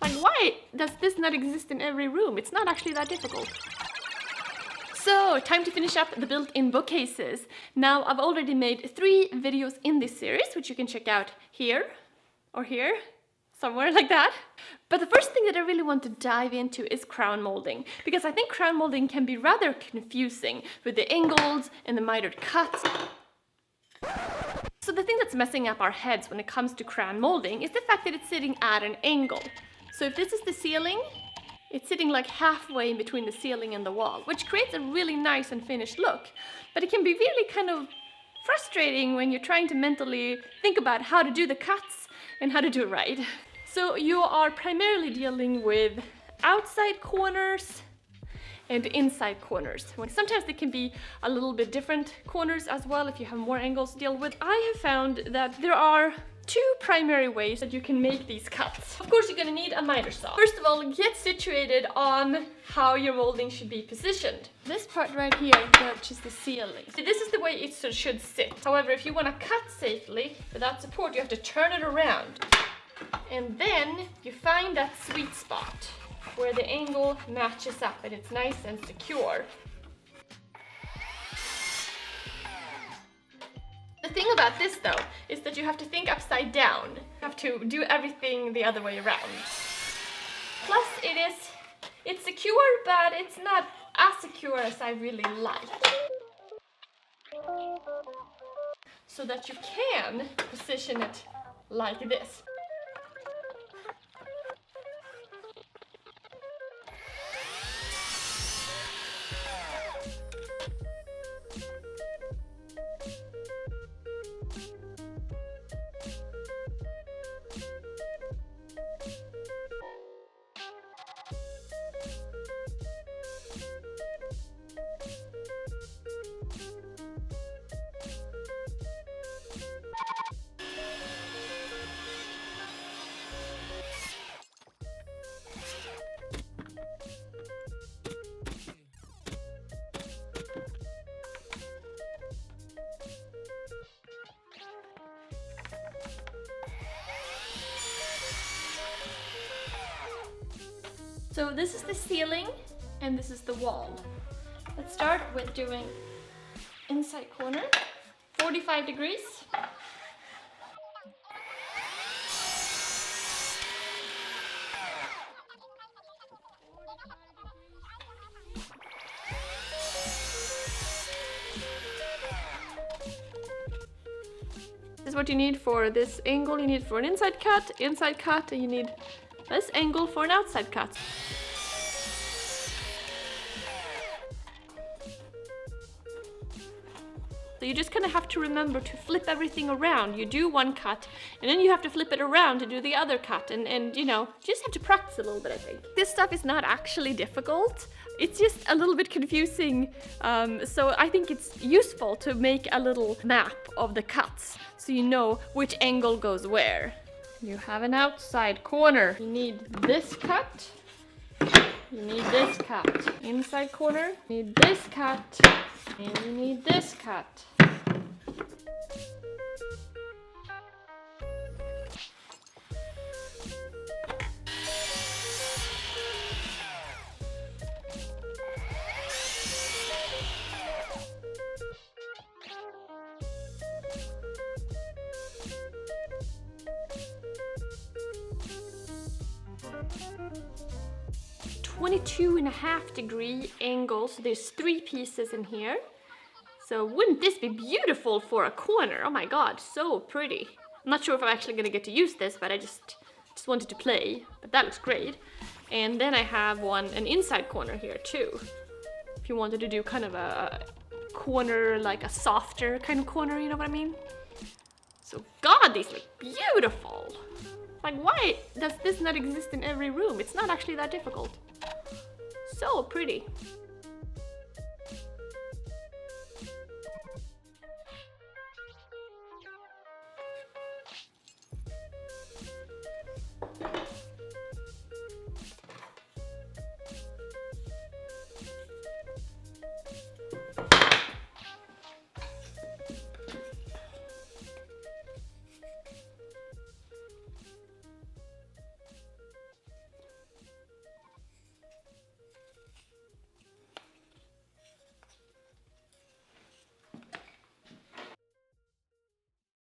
Like, why does this not exist in every room? It's not actually that difficult. So, time to finish up the built-in bookcases. Now, I've already made 3 videos in this series, which you can check out here, or here, somewhere like that. But the first thing that I really want to dive into is crown molding, because I think crown molding can be rather confusing with the angles and the mitered cuts. So the thing that's messing up our heads when it comes to crown molding is the fact that it's sitting at an angle. So if this is the ceiling, it's sitting like halfway in between the ceiling and the wall, which creates a really nice and finished look. But it can be really kind of frustrating when you're trying to mentally think about how to do the cuts and how to do it right. So you are primarily dealing with outside corners and inside corners. Sometimes they can be a little bit different corners as well if you have more angles to deal with. I have found that there are 2 primary ways that you can make these cuts. Of course, you're gonna need a miter saw. First of all, get situated on how your molding should be positioned. This part right here, which is the ceiling. So this is the way it should sit. However, if you wanna cut safely without support, you have to turn it around. And then you find that sweet spot where the angle matches up and it's nice and secure. The thing about this though is that you have to think upside down. You have to do everything the other way around. Plus it's secure, but it's not as secure as I really like. So that you can position it like this. So this is the ceiling and this is the wall. Let's start with doing inside corner, 45 degrees. This is what you need for this angle. You need for an inside cut, and you need this angle for an outside cut. So you just kind of have to remember to flip everything around. You do one cut, and then you have to flip it around to do the other cut, and you know, just have to practice a little bit, I think. This stuff is not actually difficult. It's just a little bit confusing, so I think it's useful to make a little map of the cuts, so you know which angle goes where. You have an outside corner. You need this cut. You need this cut. Inside corner. You need this cut. And you need this cut. .5 angle, so there's 3 pieces in here. So wouldn't this be beautiful for a corner? Oh my god, so pretty. I'm not sure if I'm actually gonna get to use this, but I just wanted to play. But that looks great. And then I have an inside corner here too. If you wanted to do kind of a corner, like a softer kind of corner, you know what I mean? So god, these look beautiful. Like, why does this not exist in every room? It's not actually that difficult. So pretty.